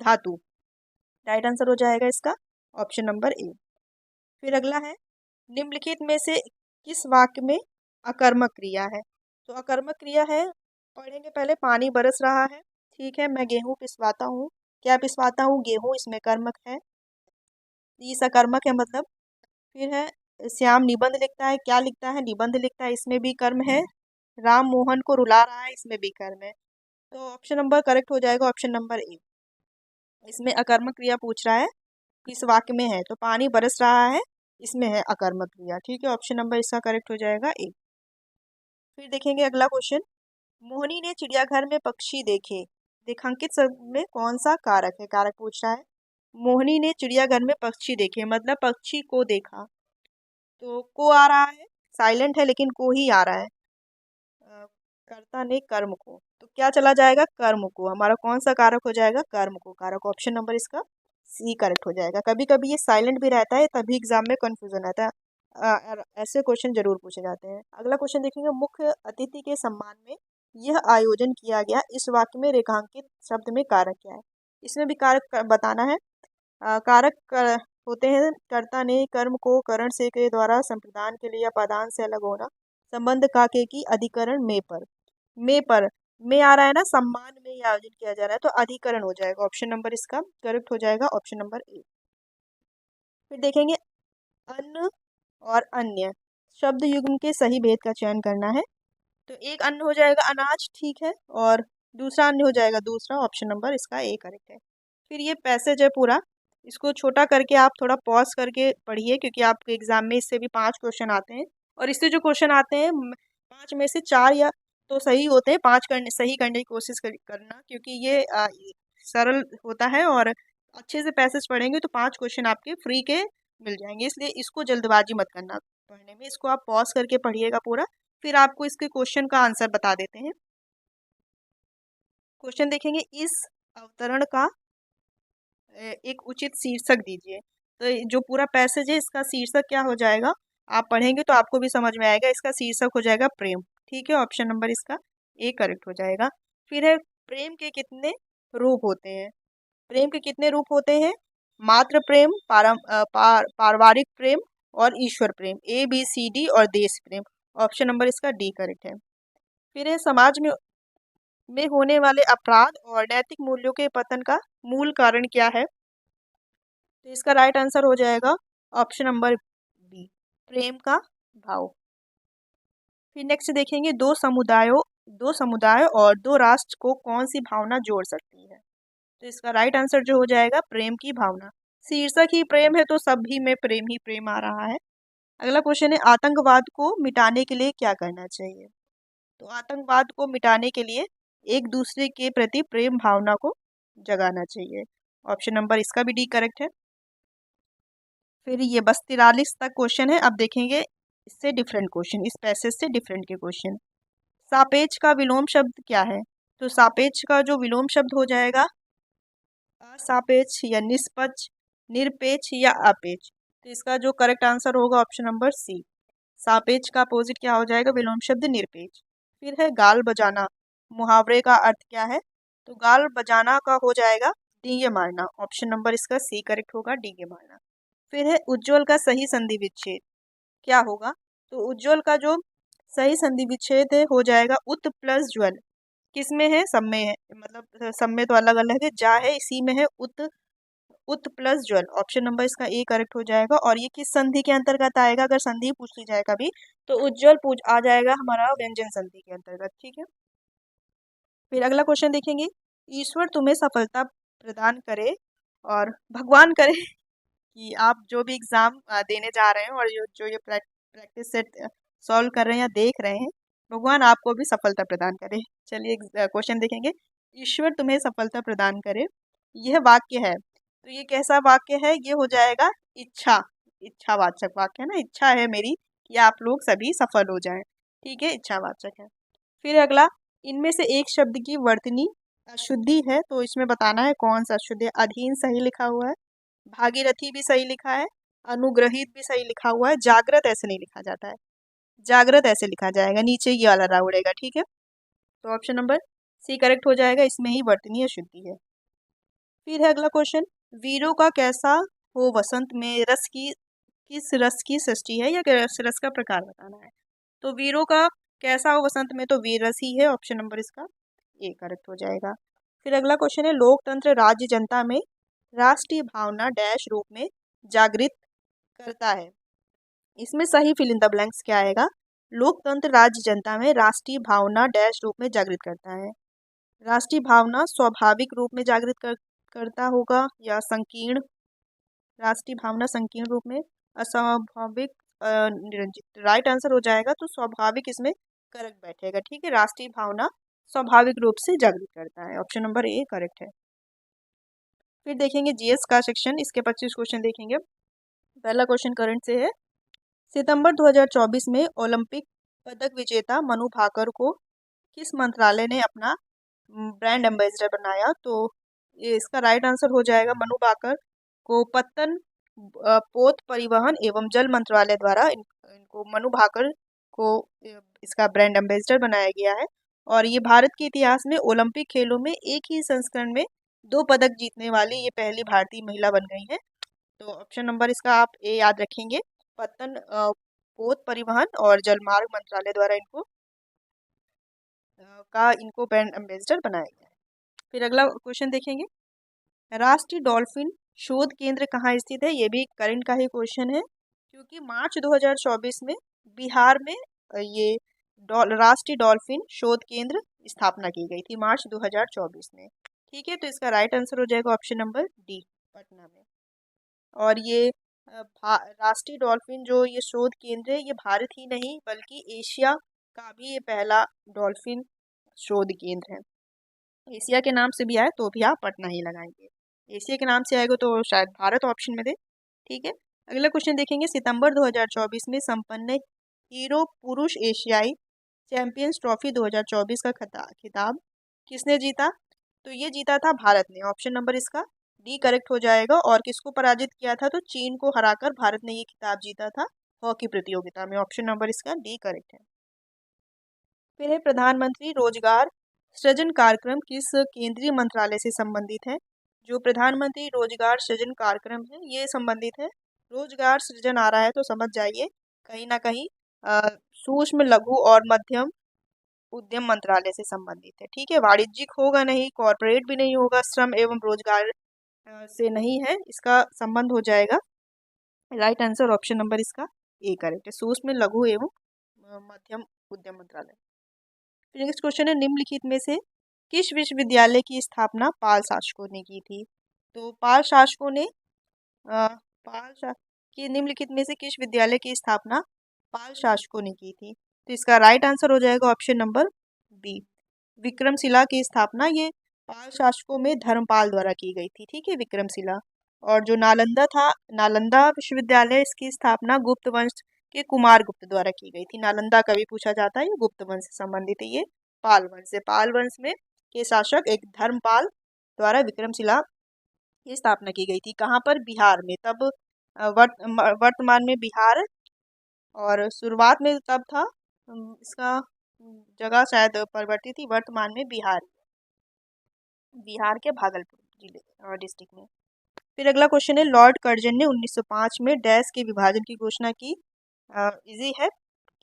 धातु। राइट आंसर हो जाएगा इसका ऑप्शन नंबर ए। फिर अगला है, निम्नलिखित में से किस वाक्य में अकर्मक क्रिया है? तो अकर्मक क्रिया है, पढ़ेंगे पहले। पानी बरस रहा है, ठीक है। मैं गेहूं पिसवाता हूँ, क्या पिसवाता हूँ? गेहूं, इसमें कर्मक है, ये सकर्मक है मतलब। फिर है श्याम निबंध लिखता है, क्या लिखता है? निबंध लिखता है, इसमें भी कर्म है। राम मोहन को रुला रहा है, इसमें भी कर्म है। तो ऑप्शन नंबर करेक्ट हो जाएगा ऑप्शन नंबर ए। इसमें अकर्मक क्रिया पूछ रहा है किस वाक्य में है, तो पानी बरस रहा है, इसमें है अकर्मक क्रिया, ठीक है। ऑप्शन नंबर इसका करेक्ट हो जाएगा ए। फिर देखेंगे अगला क्वेश्चन। मोहिनी ने चिड़ियाघर में पक्षी देखे, रेखांकित शब्द में कौन सा कारक है, कारक पूछ रहा है। मोहिनी ने चिड़ियाघर में पक्षी देखे, मतलब पक्षी को देखा, तो को आ रहा है, साइलेंट है लेकिन को ही आ रहा है। कर्ता ने कर्म को, तो क्या चला जाएगा, कर्म को। हमारा कौन सा कारक हो जाएगा, कर्म को कारक। ऑप्शन नंबर इसका सी करेक्ट हो जाएगा। कभी कभी ये साइलेंट भी रहता है, तभी एग्जाम में कंफ्यूजन आता है। ऐसे क्वेश्चन जरूर पूछे जाते हैं। अगला क्वेश्चन देखेंगे, मुख्य अतिथि के सम्मान में यह आयोजन किया गया, इस वाक्य में रेखांकित शब्द में कारक क्या है। इसमें भी कारक बताना है। कारक होते हैं, कर्ता ने कर्म को करण से के द्वारा संप्रदान के लिए या पदान से अलग होना, संबंध का के की अधिकरण में पर, में पर में आ रहा है ना, सम्मान में यह आयोजन किया जा रहा है, तो अधिकरण हो जाएगा। ऑप्शन नंबर इसका करेक्ट हो जाएगा, ऑप्शन नंबर ए। फिर देखेंगे, अन्न और अन्य शब्द युग्म के सही भेद का चयन करना है। तो एक अन्न हो जाएगा अनाज, ठीक है, और दूसरा अन्न हो जाएगा दूसरा। ऑप्शन नंबर इसका ए करेक्ट है। फिर ये पैसेज है पूरा, इसको छोटा करके आप थोड़ा पॉज करके पढ़िए, क्योंकि आपके एग्जाम में इससे भी 5 क्वेश्चन आते हैं, और इससे जो क्वेश्चन आते हैं 5 में से 4 या तो सही होते हैं, 5 सही करने की कोशिश करना, क्योंकि ये सरल होता है, और अच्छे से पैसेज पढ़ेंगे तो 5 क्वेश्चन आपके फ्री के मिल जाएंगे। इसलिए इसको जल्दबाजी मत करना पढ़ने में, इसको आप पॉज करके पढ़िएगा पूरा, फिर आपको इसके क्वेश्चन का आंसर बता देते हैं। क्वेश्चन देखेंगे, इस अवतरण का एक उचित शीर्षक दीजिए। तो जो पूरा पैसेज है इसका शीर्षक क्या हो जाएगा, आप पढ़ेंगे तो आपको भी समझ में आएगा। इसका शीर्षक हो जाएगा प्रेम, ठीक है, ऑप्शन नंबर इसका ए करेक्ट हो जाएगा। फिर है, प्रेम के कितने रूप होते हैं। प्रेम के कितने रूप होते हैं, मात्र प्रेम, पारिवारिक प्रेम और ईश्वर प्रेम, ABCD और देश प्रेम। ऑप्शन नंबर इसका डी करेक्ट है। फिर है, समाज में होने वाले अपराध और नैतिक मूल्यों के पतन का मूल कारण क्या है। तो इसका राइट आंसर हो जाएगा ऑप्शन नंबर बी, प्रेम का भाव। फिर नेक्स्ट देखेंगे, दो समुदायों और दो राष्ट्र को कौन सी भावना जोड़ सकती है। तो इसका राइट आंसर जो हो जाएगा, प्रेम की भावना। शीर्षक ही प्रेम है तो सभी में प्रेम ही प्रेम आ रहा है। अगला क्वेश्चन है, आतंकवाद को मिटाने के लिए क्या करना चाहिए। तो आतंकवाद को मिटाने के लिए एक दूसरे के प्रति प्रेम भावना को जगाना चाहिए। ऑप्शन नंबर इसका भी डी करेक्ट है। फिर ये बस 43 तक क्वेश्चन है। अब देखेंगे इससे डिफरेंट क्वेश्चन, इस पैसेज से डिफरेंट के क्वेश्चन। सापेक्ष का विलोम शब्द क्या है। तो सापेक्ष का जो विलोम शब्द हो जाएगा, असापेक्ष या निष्पक्ष, निरपेक्ष या अपेक्ष। तो इसका जो करेक्ट आंसर होगा ऑप्शन नंबर सी, सापेक्ष का अपोजिट क्या हो जाएगा, विलोम शब्द निरपेक्ष। फिर है, गाल बजाना मुहावरे का अर्थ क्या है। तो गाल बजाना का हो जाएगा डींगे मारना। ऑप्शन नंबर इसका सी करेक्ट होगा, डींगे मारना। फिर है, उज्ज्वल का सही संधि विच्छेद क्या होगा। तो उज्ज्वल का जो सही संधि विच्छेद है हो जाएगा उत प्लस ज्वल। किस में है, सब में है, मतलब सब में तो अलग अलग है, जा है इसी में है, उत उत प्लस ज्वल। ऑप्शन नंबर इसका ए करेक्ट हो जाएगा। और ये किस संधि के अंतर्गत आएगा, अगर संधि पूछ ली जाए कभी तो उज्ज्वल पूछ आ जाएगा हमारा व्यंजन संधि के अंतर्गत, ठीक है। फिर अगला क्वेश्चन देखेंगे, ईश्वर तुम्हें सफलता प्रदान करे और भगवान करे कि आप जो भी एग्जाम देने जा रहे हैं और जो ये प्रैक्टिस सेट सॉल्व कर रहे हैं या देख रहे हैं, भगवान आपको भी सफलता प्रदान करे। चलिए क्वेश्चन देखेंगे, ईश्वर तुम्हें सफलता प्रदान करे, यह वाक्य है। तो ये कैसा वाक्य है, ये हो जाएगा इच्छावाचक वाक्य है ना, इच्छा है मेरी कि आप लोग सभी सफल हो जाएं, ठीक है, इच्छावाचक है। फिर अगला, इनमें से एक शब्द की वर्तनी अशुद्धि है, तो इसमें बताना है कौन सा अशुद्धि है। अधीन सही लिखा हुआ है, भागीरथी भी सही लिखा है, अनुग्रहित भी सही लिखा हुआ है, जागृत ऐसे नहीं लिखा जाता है, जागृत ऐसे लिखा जाएगा, नीचे ये वाला रा उड़ेगा, ठीक है। तो ऑप्शन नंबर सी करेक्ट हो जाएगा, इसमें ही वर्तनीय शुद्धि है। फिर है अगला क्वेश्चन, वीरों का कैसा हो वसंत में रस की, किस रस की सृष्टि है या किस रस का प्रकार बताना है। तो वीरों का कैसा हो वसंत में, तो वीर रस ही है। ऑप्शन नंबर इसका ए करेक्ट हो जाएगा। फिर अगला क्वेश्चन है, लोकतंत्र राज्य जनता में राष्ट्रीय भावना डैश रूप में जागृत करता है। इसमें सही फिल इन द ब्लैंक्स क्या आएगा, लोकतंत्र राज्य जनता में राष्ट्रीय भावना डैश रूप में जागृत करता है। राष्ट्रीय भावना स्वाभाविक रूप में जागृत करता होगा या संकीर्ण, राष्ट्रीय भावना संकीर्ण रूप में, अस्वाभाविक, निरंजित। राइट आंसर हो जाएगा, तो स्वाभाविक इसमें करेक्ट बैठेगा, ठीक है। राष्ट्रीय भावना स्वाभाविक रूप से जागृत करता है। ऑप्शन नंबर ए करेक्ट है। फिर देखेंगे जीएस का सेक्शन, इसके 25 क्वेश्चन देखेंगे। पहला क्वेश्चन करंट से है। सितंबर 2024 में ओलंपिक पदक विजेता मनु भाकर को किस मंत्रालय ने अपना ब्रांड एम्बेसडर बनाया? तो ये इसका राइट आंसर हो जाएगा मनु भाकर को पत्तन पोत परिवहन एवं जल मंत्रालय द्वारा इनको मनु भाकर को इसका ब्रांड एम्बेसडर बनाया गया है। और ये भारत के इतिहास में ओलंपिक खेलों में एक ही संस्करण में 2 पदक जीतने वाली ये पहली भारतीय महिला बन गई हैं। तो ऑप्शन नंबर इसका आप ए याद रखेंगे, पत्तन पोत परिवहन और जलमार्ग मंत्रालय द्वारा इनको ब्रांड एम्बेसडर बनाया गया है। फिर अगला क्वेश्चन देखेंगे। राष्ट्रीय डॉल्फिन शोध केंद्र कहाँ स्थित है? ये भी करंट का ही क्वेश्चन है, क्योंकि मार्च 2024 में बिहार में ये राष्ट्रीय डॉल्फिन शोध केंद्र स्थापना की गई थी, मार्च 2024 में। ठीक है, तो इसका राइट आंसर हो जाएगा ऑप्शन नंबर डी, पटना में। और ये राष्ट्रीय डॉल्फिन जो ये शोध केंद्र है, ये भारत ही नहीं बल्कि एशिया का भी ये पहला डॉल्फिन शोध केंद्र है। एशिया के नाम से भी आए तो भी आप पटना ही लगाएंगे, एशिया के नाम से आएगा तो शायद भारत ऑप्शन में दे। ठीक है, अगला क्वेश्चन देखेंगे। सितंबर 2024 में संपन्न हीरो पुरुष एशियाई चैंपियंस ट्रॉफी 2024 का खिताब किसने जीता? तो ये जीता था भारत ने, ऑप्शन नंबर इसका डी करेक्ट हो जाएगा। और किसको पराजित किया था? तो चीन को हराकर भारत ने ये खिताब जीता था हॉकी प्रतियोगिता में, ऑप्शन नंबर इसका डी करेक्ट है। फिर है प्रधानमंत्री रोजगार सृजन कार्यक्रम किस केंद्रीय मंत्रालय से संबंधित है? जो प्रधानमंत्री रोजगार सृजन कार्यक्रम है ये संबंधित है, रोजगार सृजन आ रहा है तो समझ जाइए कहीं ना कहीं सूक्ष्म लघु और मध्यम उद्यम मंत्रालय से संबंधित है। ठीक है, वाणिज्यिक होगा नहीं, कॉरपोरेट भी नहीं होगा, श्रम एवं रोजगार से नहीं है, इसका संबंध हो जाएगा राइट आंसर ऑप्शन नंबर इसका ए करेक्ट है, सूक्ष्म लघु एवं मध्यम उद्यम मंत्रालय। फिर नेक्स्ट क्वेश्चन है। निम्नलिखित में से किस विश्वविद्यालय की स्थापना पाल शासकों ने की थी? तो पाल शासकों ने निम्नलिखित में से किस विद्यालय की स्थापना पाल शासकों ने की थी? तो इसका राइट आंसर हो जाएगा ऑप्शन नंबर बी, विक्रमशिला की स्थापना ये पाल शासकों में धर्मपाल द्वारा की गई थी। ठीक है, विक्रमशिला। और जो नालंदा था, नालंदा विश्वविद्यालय, इसकी स्थापना गुप्त वंश के कुमार गुप्त द्वारा की गई थी। नालंदा का भी पूछा जाता है, ये गुप्त वंश से संबंधित है, ये पाल वंश से। पाल वंश में के शासक एक धर्मपाल द्वारा विक्रमशिला की स्थापना की गई थी। कहाँ पर? बिहार में। तब वर्तमान में बिहार, और शुरुआत में तब था इसका जगह शायद परिवर्तित थी, वर्तमान में बिहार के भागलपुर जिले डिस्ट्रिक्ट में। फिर अगला क्वेश्चन है। लॉर्ड कर्जन ने 1905 में डैश के विभाजन की घोषणा की? इजी है,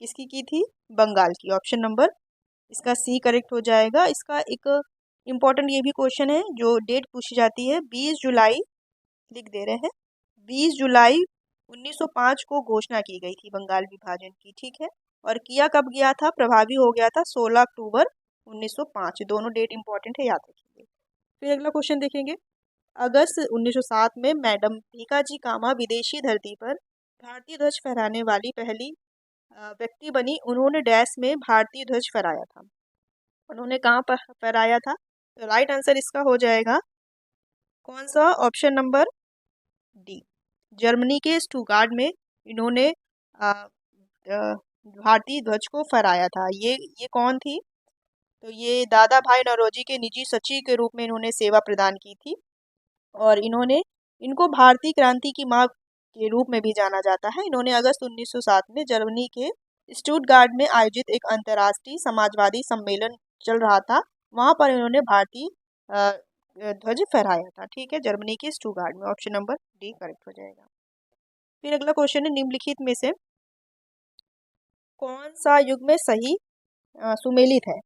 किसकी की थी? बंगाल की, ऑप्शन नंबर इसका सी करेक्ट हो जाएगा। इसका एक इम्पॉर्टेंट ये भी क्वेश्चन है जो डेट पूछी जाती है, 20 जुलाई लिख दे रहे हैं, 20 जुलाई 1905 को घोषणा की गई थी बंगाल विभाजन की। ठीक है, और किया कब गया था? प्रभावी हो गया था 16 अक्टूबर 1905। दोनों डेट इंपॉर्टेंट है, याद रखिए। फिर अगला क्वेश्चन देखेंगे। अगस्त 1907 में मैडम भीकाजी कामा विदेशी धरती पर भारतीय ध्वज फहराने वाली पहली व्यक्ति बनी। उन्होंने डैश में भारतीय ध्वज फहराया था, उन्होंने कहाँ पर फहराया था? तो राइट आंसर इसका हो जाएगा कौन सा? ऑप्शन नंबर डी, जर्मनी के स्टुटगार्ट में इन्होंने भारतीय ध्वज को फहराया था। ये कौन थी? तो ये दादा भाई नौरोजी के निजी सचिव के रूप में इन्होंने सेवा प्रदान की थी, और इनको भारतीय क्रांति की मां के रूप में भी जाना जाता है। इन्होंने अगस्त 1907 में जर्मनी के स्टुटगार्ट में आयोजित एक अंतर्राष्ट्रीय समाजवादी सम्मेलन चल रहा था, वहां पर इन्होंने भारतीय ध्वज फहराया था। ठीक है, जर्मनी के स्टुटगार्ट में, ऑप्शन नंबर डी करेक्ट हो जाएगा। फिर अगला क्वेश्चन है। निम्नलिखित में से कौन सा युग्म सही सुमेलित है?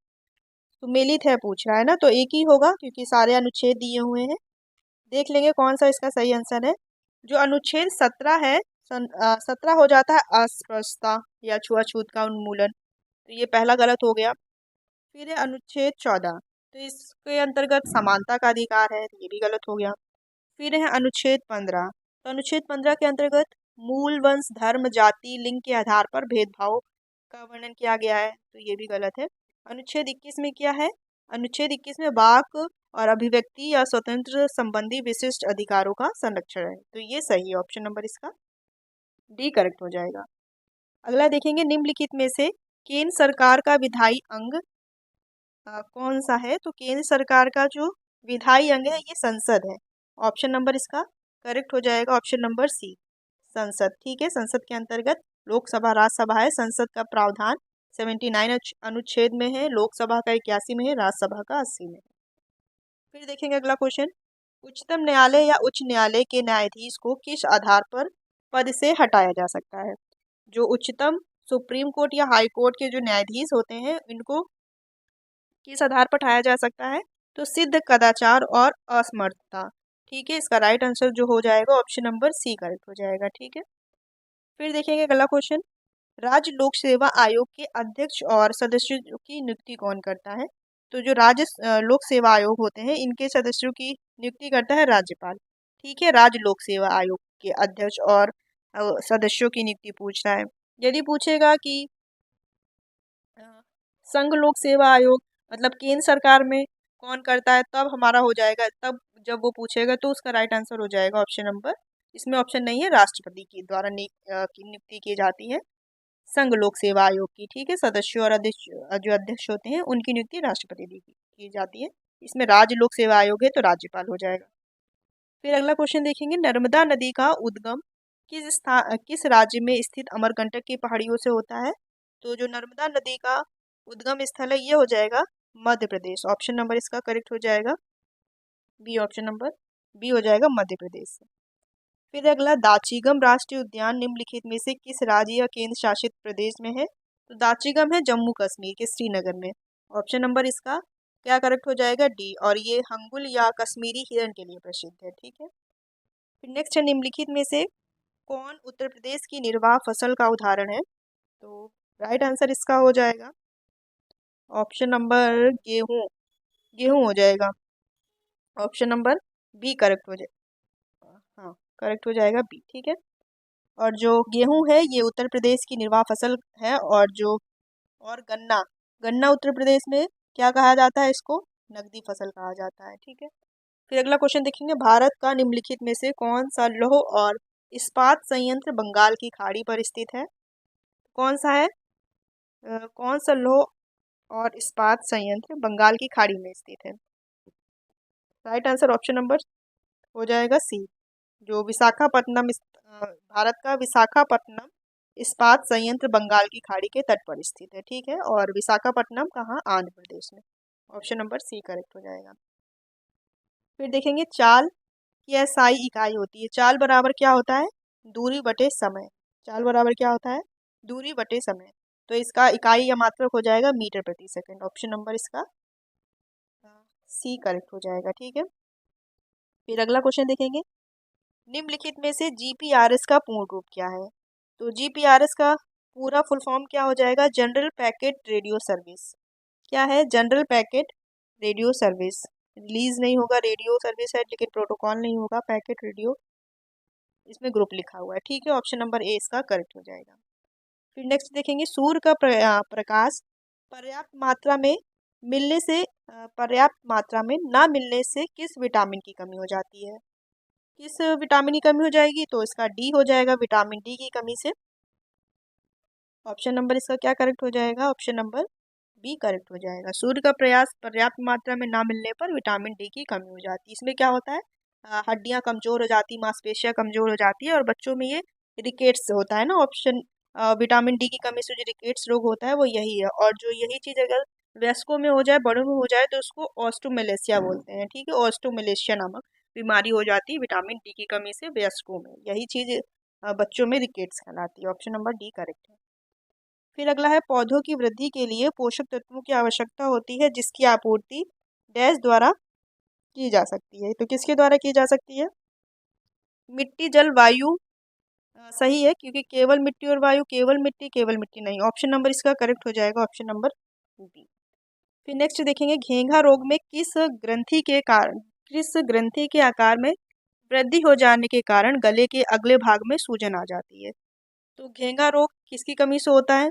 सुमेलित है पूछ रहा है ना, तो एक ही होगा क्योंकि सारे अनुच्छेद दिए हुए हैं। देख लेंगे कौन सा इसका सही आंसर है। जो अनुच्छेद 17 है, 17 हो जाता है अस्पृश्यता या छुआछूत का उन्मूलन, तो ये पहला गलत हो गया। फिर है अनुच्छेद 14, तो इसके अंतर्गत समानता का अधिकार है, तो ये भी गलत हो गया। फिर है अनुच्छेद 15, तो अनुच्छेद 15 के अंतर्गत मूल वंश धर्म जाति लिंग के आधार पर भेदभाव का वर्णन किया गया है, तो ये भी गलत है। अनुच्छेद 21 में क्या है? अनुच्छेद 21 में वाक और अभिव्यक्ति या स्वतंत्र संबंधी विशिष्ट अधिकारों का संरक्षण है। तो ये सही है, ऑप्शन नंबर इसका डी करेक्ट हो जाएगा। अगला देखेंगे, निम्नलिखित में से केंद्र सरकार का विधायी अंग कौन सा है? तो केंद्र सरकार का जो विधायी अंग है ये संसद है। ऑप्शन नंबर इसका करेक्ट हो जाएगा, ऑप्शन नंबर सी संसद। ठीक है, संसद के अंतर्गत लोकसभा राज्यसभा है। संसद का प्रावधान 79 अनुच्छेद में है, लोकसभा का 81 में है, राज्यसभा का 80 में है। फिर देखेंगे अगला क्वेश्चन, उच्चतम न्यायालय या उच्च न्यायालय के न्यायाधीश को किस आधार पर पद से हटाया जा सकता है? जो उच्चतम सुप्रीम कोर्ट या हाई कोर्ट के जो न्यायाधीश होते हैं इनको किस आधार पर हटाया जा सकता है? तो सिद्ध कदाचार और असमर्थता। ठीक है, इसका राइट आंसर जो हो जाएगा ऑप्शन नंबर सी करेक्ट हो जाएगा। ठीक है, फिर देखेंगे अगला क्वेश्चन, राज्य लोक सेवा आयोग के अध्यक्ष और सदस्यों की नियुक्ति कौन करता है? तो जो राज्य लोक सेवा आयोग होते हैं इनके सदस्यों की नियुक्ति करता है राज्यपाल। ठीक है, राज्य लोक सेवा आयोग के अध्यक्ष और सदस्यों की नियुक्ति पूछ रहा है। यदि पूछेगा कि संघ लोक सेवा आयोग मतलब केंद्र सरकार में कौन करता है, तब हमारा हो जाएगा, तब जब वो पूछेगा तो उसका राइट आंसर हो जाएगा ऑप्शन नंबर, इसमें ऑप्शन नहीं है, राष्ट्रपति के द्वारा नियुक्ति की जाती है संघ लोक सेवा आयोग की। ठीक है, सदस्यों और अध्यक्ष जो अध्यक्ष होते हैं उनकी नियुक्ति राष्ट्रपति की जाती है। इसमें राज्य लोक सेवा आयोग है तो राज्यपाल हो जाएगा। फिर अगला क्वेश्चन देखेंगे, नर्मदा नदी का उद्गम किस राज्य में स्थित अमरकंटक की पहाड़ियों से होता है? तो जो नर्मदा नदी का उद्गम स्थल है ये हो जाएगा मध्य प्रदेश। ऑप्शन नंबर इसका करेक्ट हो जाएगा बी, ऑप्शन नंबर बी हो जाएगा मध्य प्रदेश से। फिर अगला, दाचीगम राष्ट्रीय उद्यान निम्नलिखित में से किस राज्य या केंद्र शासित प्रदेश में है? तो दाचीगम है जम्मू कश्मीर के श्रीनगर में। ऑप्शन नंबर इसका क्या करेक्ट हो जाएगा? डी, और ये हंगुल या कश्मीरी हिरण के लिए प्रसिद्ध है। ठीक है, फिर नेक्स्ट है, निम्नलिखित में से कौन उत्तर प्रदेश की निर्वाह फसल का उदाहरण है? तो राइट आंसर इसका हो जाएगा ऑप्शन नंबर गेहूं, गेहूं हो जाएगा, ऑप्शन नंबर बी करेक्ट हो जाएगा। हाँ, करेक्ट हो जाएगा बी। ठीक है, और जो गेहूं है ये उत्तर प्रदेश की निर्वाह फसल है, और गन्ना, गन्ना उत्तर प्रदेश में क्या कहा जाता है? इसको नकदी फसल कहा जाता है। ठीक है, फिर अगला क्वेश्चन देखेंगे, भारत का निम्नलिखित में से कौन सा लौह और इस्पात संयंत्र बंगाल की खाड़ी पर स्थित है? कौन सा है? कौन सा लौह और इस्पात संयंत्र बंगाल की खाड़ी में स्थित है? राइट आंसर ऑप्शन नंबर हो जाएगा सी, जो विशाखापट्टनम भारत का विशाखापट्टनम इस्पात संयंत्र बंगाल की खाड़ी के तट पर स्थित है। ठीक है, और विशाखापट्टनम कहाँ? आंध्र प्रदेश में। ऑप्शन नंबर सी करेक्ट हो जाएगा। फिर देखेंगे, चाल की एसआई इकाई होती है। चाल बराबर क्या होता है? दूरी बटे समय। चाल बराबर क्या होता है? दूरी बटे समय। तो इसका इकाई या मात्रक हो जाएगा मीटर प्रति सेकंड। ऑप्शन नंबर इसका सी करेक्ट हो जाएगा। ठीक है, फिर अगला क्वेश्चन देखेंगे, निम्नलिखित में से जीपीआरएस का पूर्ण रूप क्या है? तो जीपीआरएस का पूरा फुल फॉर्म क्या हो जाएगा? General packet radio service. क्या है? General packet radio service. Release नहीं होगा, रेडियो सर्विस है लेकिन प्रोटोकॉल नहीं होगा, पैकेट रेडियो इसमें ग्रुप लिखा हुआ है। ठीक है, ऑप्शन नंबर ए इसका करेक्ट हो जाएगा। फिर नेक्स्ट देखेंगे, सूर्य का प्रकाश पर्याप्त मात्रा में मिलने से पर्याप्त मात्रा में ना मिलने से किस विटामिन की कमी हो जाती है? किस विटामिन की कमी हो जाएगी? तो इसका डी हो जाएगा, विटामिन डी की कमी से। ऑप्शन नंबर इसका क्या करेक्ट हो जाएगा? ऑप्शन नंबर बी करेक्ट हो जाएगा। सूर्य का प्रयास पर्याप्त मात्रा में ना मिलने पर विटामिन डी की कमी हो जाती है। इसमें क्या होता है? हड्डियां कमजोर हो जाती, मांसपेशियां कमजोर हो जाती है, और बच्चों में ये रिकेट्स होता है ना। ऑप्शन विटामिन डी की कमी से जो रिकेट्स रोग होता है वो यही है, और जो यही चीज़ अगर वयस्कों में हो जाए, बड़ों में हो जाए, तो उसको ऑस्टोमेलेशिया बोलते हैं। ठीक है, ऑस्टोमेलेशिया नामक बीमारी हो जाती है विटामिन डी की कमी से वयस्कों में। यही चीज़ बच्चों में रिकेट्स कहलाती है। ऑप्शन नंबर डी करेक्ट है। फिर अगला है, पौधों की वृद्धि के लिए पोषक तत्वों की आवश्यकता होती है जिसकी आपूर्ति डैश द्वारा की जा सकती है। तो किसके द्वारा की जा सकती है? मिट्टी, जल, वायु। सही है, क्योंकि केवल मिट्टी और वायु, केवल मिट्टी नहीं। ऑप्शन नंबर इसका करेक्ट हो जाएगा, ऑप्शन नंबर बी। फिर नेक्स्ट देखेंगे, घेंघा रोग में किस ग्रंथि के आकार में वृद्धि हो जाने के कारण गले के अगले भाग में सूजन आ जाती है? तो घेंघा रोग किसकी कमी से होता है?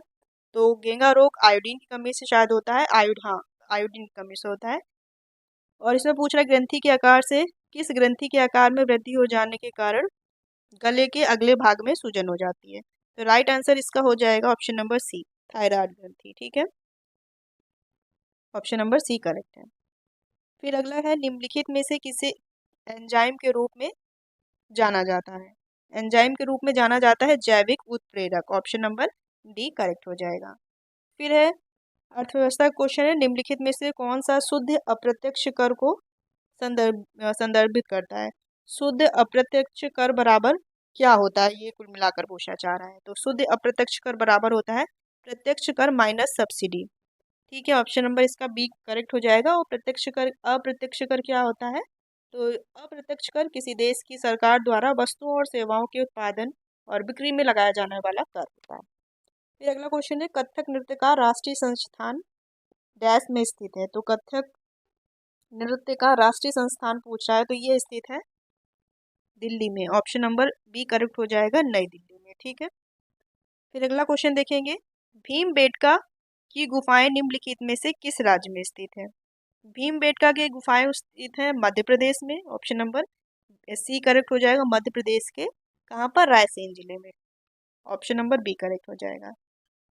तो घेंघा रोग आयोडीन की कमी से शायद होता है। हाँ, आयोडीन की कमी से होता है। और इसमें पूछ रहा है ग्रंथि के आकार से किस ग्रंथि के आकार में वृद्धि हो जाने के कारण गले के अगले भाग में सूजन हो जाती है। तो राइट आंसर इसका हो जाएगा ऑप्शन नंबर सी, थायराइड ग्रंथि। ठीक है, ऑप्शन नंबर सी करेक्ट है। फिर अगला है निम्नलिखित में से किसे एंजाइम के रूप में जाना जाता है। एंजाइम के रूप में जाना जाता है जैविक उत्प्रेरक। ऑप्शन नंबर डी करेक्ट हो जाएगा। फिर है अर्थव्यवस्था का क्वेश्चन है, निम्नलिखित में से कौन सा शुद्ध अप्रत्यक्ष कर को संदर्भित करता है। शुद्ध अप्रत्यक्ष कर बराबर क्या होता है, ये कुल मिलाकर पूछा जा रहा है। तो शुद्ध अप्रत्यक्ष कर बराबर होता है प्रत्यक्ष कर माइनस सब्सिडी। ठीक है, ऑप्शन नंबर इसका बी करेक्ट हो जाएगा। और प्रत्यक्ष कर अप्रत्यक्ष कर क्या होता है, तो अप्रत्यक्ष कर किसी देश की सरकार द्वारा वस्तुओं और सेवाओं के उत्पादन और बिक्री में लगाया जाने वाला कर होता है। फिर अगला क्वेश्चन है कथक नृत्य का राष्ट्रीय संस्थान डैश में स्थित है। तो कथक नृत्य का राष्ट्रीय संस्थान पूछ रहा है, तो ये स्थित है दिल्ली में। ऑप्शन नंबर बी करेक्ट हो जाएगा, नई दिल्ली में। ठीक है, फिर अगला क्वेश्चन देखेंगे भीमबेटका की गुफाएं निम्नलिखित में से किस राज्य में स्थित है। भीमबेटका की गुफाएं स्थित है मध्य प्रदेश में। ऑप्शन नंबर सी करेक्ट हो जाएगा, मध्य प्रदेश के कहाँ पर, रायसेन जिले में। ऑप्शन नंबर बी करेक्ट हो जाएगा।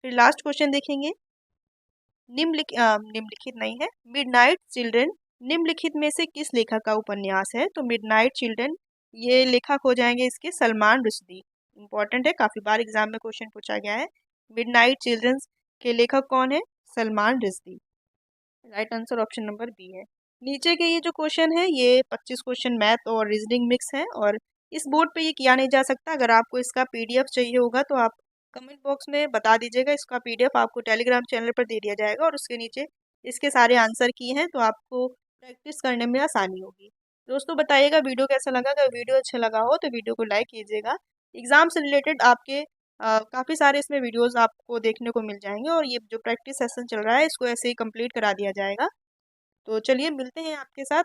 फिर लास्ट क्वेश्चन देखेंगे निम्नलिखित नहीं है, मिडनाइट चिल्ड्रन निम्नलिखित में से किस लेखक का उपन्यास है। तो मिडनाइट चिल्ड्रन ये लेखक हो जाएंगे इसके सलमान रुश्दी। इंपॉर्टेंट है, काफ़ी बार एग्जाम में क्वेश्चन पूछा गया है। मिडनाइट चिल्ड्रंस के लेखक कौन है, Salman Rushdie. Right answer option number B है। नीचे के ये जो क्वेश्चन है ये 25 क्वेश्चन मैथ और रीजनिंग मिक्स है और इस बोर्ड पे ये किया नहीं जा सकता। अगर आपको इसका पीडीएफ चाहिए होगा तो आप कमेंट बॉक्स में बता दीजिएगा, इसका पीडीएफ आपको टेलीग्राम चैनल पर दे दिया जाएगा और उसके नीचे इसके सारे आंसर की हैं, तो आपको प्रैक्टिस करने में आसानी होगी। दोस्तों बताइएगा वीडियो कैसा लगा। अगर वीडियो अच्छा लगा हो तो वीडियो को लाइक कीजिएगा। एग्ज़ाम से रिलेटेड आपके काफ़ी सारे इसमें वीडियोस आपको देखने को मिल जाएंगे और ये जो प्रैक्टिस सेशन चल रहा है इसको ऐसे ही कंप्लीट करा दिया जाएगा। तो चलिए मिलते हैं आपके साथ